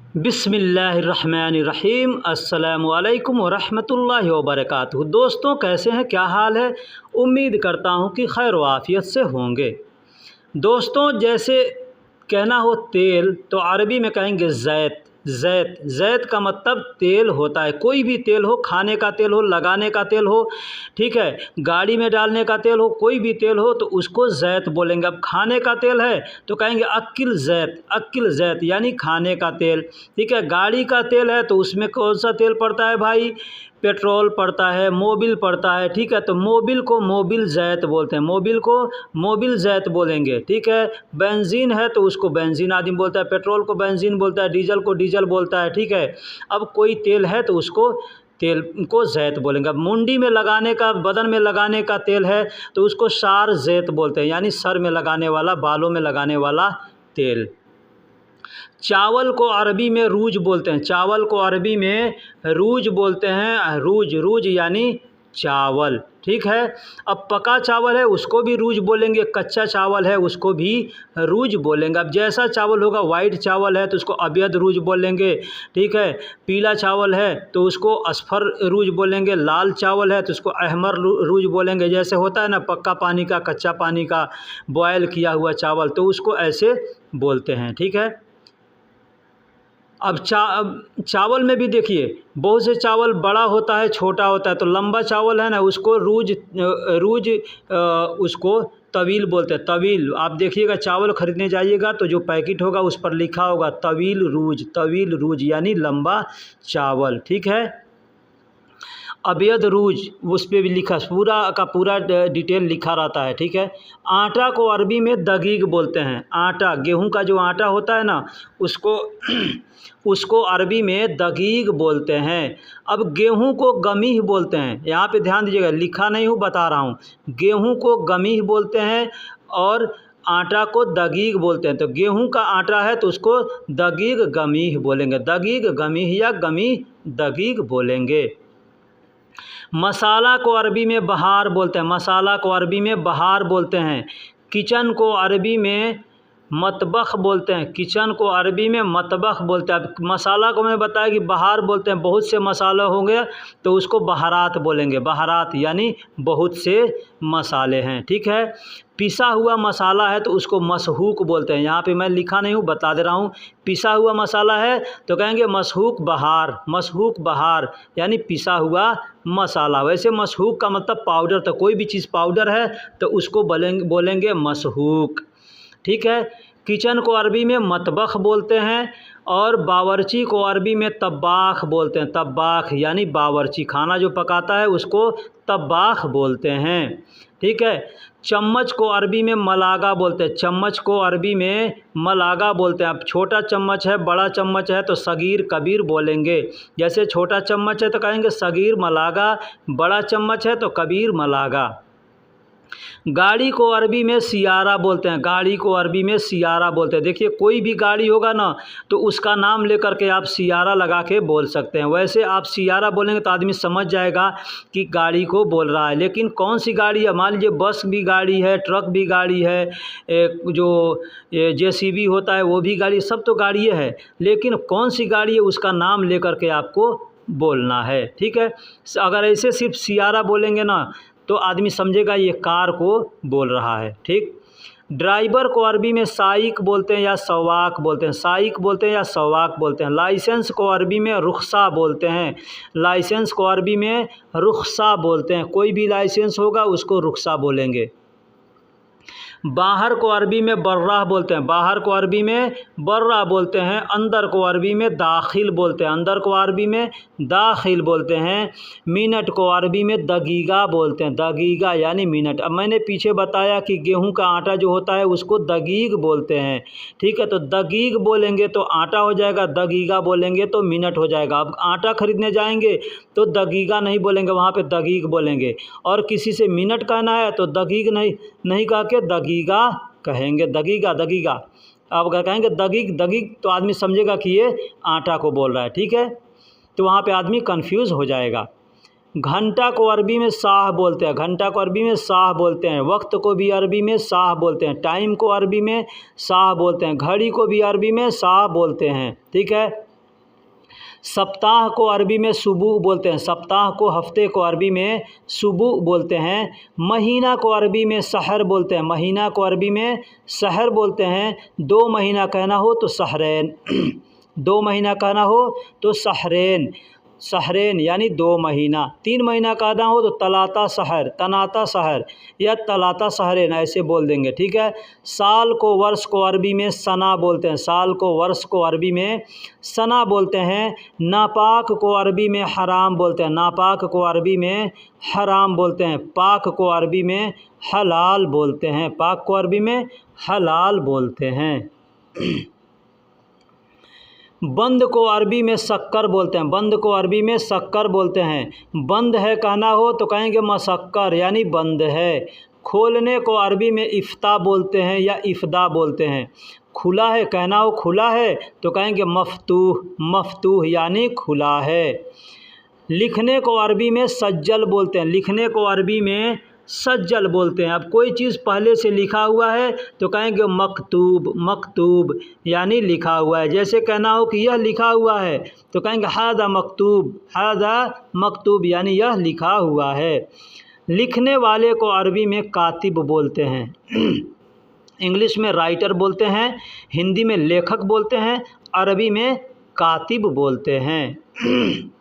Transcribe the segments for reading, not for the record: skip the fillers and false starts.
बिस्मिल्लाहिर्रहमानिर्रहीम। अस्सलामुअलैकुम वरहमतुल्लाहि वबरकातुहू। दोस्तों, कैसे हैं, क्या हाल है? उम्मीद करता हूँ कि खैर व आफियत से होंगे। दोस्तों, जैसे कहना हो तेल तो अरबी में कहेंगे ज़ैत। ज़ैत ज़ैत का मतलब तेल होता है। कोई भी तेल हो, खाने का तेल हो, लगाने का तेल हो, ठीक है, गाड़ी में डालने का तेल हो, कोई भी तेल हो तो उसको ज़ैत बोलेंगे। अब खाने का तेल है तो कहेंगे अक्किल ज़ैत। अक्किल ज़ैत यानी खाने का तेल, ठीक है। गाड़ी का तेल है तो उसमें कौन सा तेल पड़ता है भाई? पेट्रोल पड़ता है, मोबिल पड़ता है, ठीक है। तो मोबिल को मोबिल ज़ैत बोलते हैं, मोबिल को मोबिल ज़ैत बोलेंगे, ठीक है। बेंजीन है तो उसको बेंजीन आदमी बोलता है, पेट्रोल को बेंजीन बोलता है, डीजल को डीजल बोलता है, ठीक है। अब कोई तेल है तो उसको तेल को ज़ैत बोलेंगे। अब मुंडी में लगाने का, बदन में लगाने का तेल है तो उसको शार ज़ैत बोलते हैं, यानी सर में लगाने वाला, बालों में लगाने वाला तेल। चावल को अरबी में रूज बोलते हैं, चावल को अरबी में रूज बोलते हैं। रूज रूज यानी चावल, ठीक है। अब पका चावल है उसको भी रूज बोलेंगे, कच्चा चावल है उसको भी रूज बोलेंगे। अब जैसा चावल होगा, वाइट चावल है तो उसको अबियद रूज बोलेंगे, ठीक है। पीला चावल है तो उसको असफर रूज बोलेंगे, लाल चावल है तो उसको अहमर रूज बोलेंगे। जैसे होता है ना पक्का पानी का, कच्चा पानी का, बॉयल किया हुआ चावल, तो उसको ऐसे बोलते हैं, ठीक है। अब चावल में भी देखिए बहुत से चावल बड़ा होता है, छोटा होता है। तो लंबा चावल है ना उसको रूज उसको तवील बोलते हैं, तवील। आप देखिएगा चावल ख़रीदने जाइएगा तो जो पैकेट होगा उस पर लिखा होगा तवील रूज, तवील रूज यानी लंबा चावल, ठीक है। अबियद रूज उस पर भी लिखा, पूरा का पूरा डिटेल लिखा रहता है, ठीक है। आटा को अरबी में दगीग बोलते हैं। आटा, गेहूं का जो आटा होता है ना उसको उसको अरबी में दगीग बोलते हैं। अब गेहूं को गमीह बोलते हैं। यहाँ पे ध्यान दीजिएगा, लिखा नहीं हूँ, बता रहा हूँ। गेहूं को गमीह बोलते हैं और आटा को दगीग बोलते हैं। तो गेहूं का आटा है तो उसको दगीग गमीह बोलेंगे, दगीग गमीह या गमीह दगीग बोलेंगे। मसाला को अरबी में बहार बोलते हैं, मसाला को अरबी में बहार बोलते हैं। किचन को अरबी में मतबख बोलते हैं, किचन को अरबी में मतबख बोलते हैं। अब मसाला को मैंने बताया कि बहार बोलते हैं, बहुत से मसाले होंगे तो उसको बहारात बोलेंगे, बहारात यानी बहुत से मसाले हैं, ठीक है। पिसा हुआ मसाला है तो उसको मसहूक बोलते हैं। यहाँ पे मैं लिखा नहीं हूँ, बता दे रहा हूँ। पिसा हुआ मसाला है तो कहेंगे मसहूक बहार, मसहूक बहार यानी पिसा हुआ मसाला। वैसे मसहूक का मतलब पाउडर, तो कोई भी चीज़ पाउडर है तो उसको बोलेंगे मसहूक, ठीक है। किचन को अरबी में मतबख बोलते हैं और बावर्ची को अरबी में तब्बाख बोलते हैं, तब्बाख यानी बावर्ची, खाना जो पकाता है उसको तब्बाख बोलते हैं, ठीक है। चम्मच को अरबी में मलागा बोलते हैं, चम्मच को अरबी में मलागा बोलते हैं। अब छोटा चम्मच है, बड़ा चम्मच है तो सगीर कबीर बोलेंगे। जैसे छोटा चम्मच है तो कहेंगे सगीर मलागा, बड़ा चम्मच है तो कबीर मलागा। गाड़ी को अरबी में सियारा बोलते हैं, गाड़ी को अरबी में सियारा बोलते हैं। देखिए कोई भी गाड़ी होगा ना तो उसका नाम लेकर के आप सियारा लगा के बोल सकते हैं। वैसे आप सियारा बोलेंगे तो आदमी समझ जाएगा कि गाड़ी को बोल रहा है, लेकिन कौन सी गाड़ी है? मान लीजिए बस भी गाड़ी है, ट्रक भी गाड़ी है, जो जेसीबी होता है वो भी गाड़ी, सब तो गाड़ी है, लेकिन कौन सी गाड़ी है उसका नाम लेकर के आपको बोलना है, ठीक है। अगर ऐसे सिर्फ सियारा बोलेंगे ना तो आदमी समझेगा ये कार को बोल रहा है, ठीक। ड्राइवर को अरबी में साइक बोलते हैं या सवाक बोलते हैं, साइक बोलते हैं या सवाक बोलते हैं। लाइसेंस को अरबी में रुखसा बोलते हैं, लाइसेंस को अरबी में रुखसा बोलते हैं। कोई भी लाइसेंस होगा उसको रुखसा बोलेंगे। बाहर को अरबी में बर्राह बोलते हैं, बाहर को अरबी में बर्रा बोलते हैं। अंदर को अरबी में दाखिल बोलते हैं, अंदर को अरबी में दाखिल बोलते हैं। मिनट को अरबी में दगीगा बोलते हैं, दगीगा यानी मिनट। अब मैंने पीछे बताया कि गेहूं का आटा जो होता है उसको दगीग बोलते हैं, ठीक है। तो दगीग बोलेंगे तो आटा हो जाएगा, दगीगा बोलेंगे तो मिनट हो जाएगा। अब आटा खरीदने जाएंगे तो दगीगा नहीं बोलेंगे, वहाँ पे दगीग बोलेंगे। और किसी से मिनट कहना है तो दगीग नहीं कह के दगीगा कहेंगे, दगीगा दगीगा। अब अगर कहेंगे दगीग दगीग तो आदमी समझेगा कि ये आटा को बोल रहा है, ठीक है। तो वहाँ पे आदमी कंफ्यूज हो जाएगा। घंटा को अरबी में साह बोलते हैं, घंटा को अरबी में साह बोलते हैं। वक्त को भी अरबी में साह बोलते हैं, टाइम को अरबी में साह बोलते हैं। घड़ी को भी अरबी में साह बोलते हैं, ठीक है। सप्ताह को अरबी में सुबह बोलते हैं, सप्ताह को, हफ्ते को अरबी में सुबह बोलते हैं। महीना को अरबी में सहर बोलते हैं, महीना को अरबी में सहर बोलते हैं। 2 महीना कहना हो तो सहरैन 2 महीना कहना हो तो सहरैन, सहरैन यानी 2 महीना। 3 महीना कहना हो तो तलाता सहर, तनाता सहर या तलाता सहरैन, ऐसे बोल देंगे, ठीक है। साल को, वर्ष को अरबी में सना बोलते हैं, साल को, वर्ष को अरबी में सना बोलते हैं। नापाक को अरबी में हराम बोलते हैं, नापाक को अरबी में हराम बोलते हैं। पाक को अरबी में हलाल बोलते हैं, पाक को अरबी में हलाल बोलते हैं। बंद को अरबी में शक्कर बोलते हैं, बंद को अरबी में शक्कर बोलते हैं। बंद है कहना हो तो कहेंगे मशक्कर यानी बंद है। खोलने को अरबी में इफ्ता बोलते हैं या इफ्दा बोलते हैं। खुला है कहना हो, खुला है तो कहेंगे मफतूह, मफतूह यानी खुला है। लिखने को अरबी में सज्जल बोलते हैं, लिखने को अरबी में सज्जल बोलते हैं। अब कोई चीज़ पहले से लिखा हुआ है तो कहेंगे मकतूब, मकतूब यानी लिखा हुआ है। जैसे कहना हो कि यह लिखा हुआ है तो कहेंगे हादा मकतूब, हादा मकतूब यानी यह लिखा हुआ है। लिखने वाले को अरबी में कातिब बोलते हैं, इंग्लिश में राइटर बोलते हैं, हिंदी में लेखक बोलते हैं, अरबी में कातिब बोलते हैं।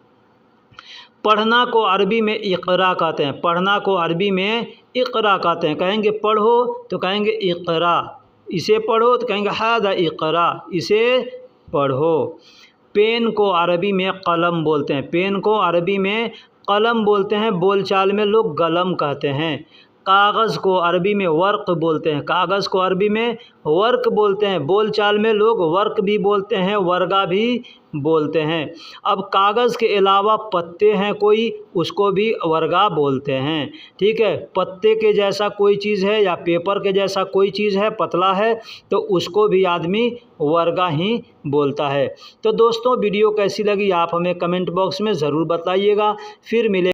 पढ़ना को अरबी में इक़रा कहते हैं, पढ़ना को अरबी में इक़रा कहते हैं। कहेंगे पढ़ो तो कहेंगे इक़रा, इसे पढ़ो तो कहेंगे हादा इक़रा, इसे पढ़ो। पेन को अरबी में कलम बोलते हैं, पेन को अरबी में कलम बोलते हैं, बोलचाल में लोग गलम कहते हैं। कागज़ को अरबी में वर्क बोलते हैं, कागज़ को अरबी में वर्क बोलते हैं, बोलचाल में लोग वर्क भी बोलते हैं, वर्गा भी बोलते हैं। अब कागज़ के अलावा पत्ते हैं कोई, उसको भी वर्गा बोलते हैं, ठीक है। पत्ते के जैसा कोई चीज़ है या पेपर के जैसा कोई चीज़ है, पतला है, तो उसको भी आदमी वर्गा ही बोलता है। तो दोस्तों वीडियो कैसी लगी आप हमें कमेंट बॉक्स में ज़रूर बताइएगा। फिर मिले।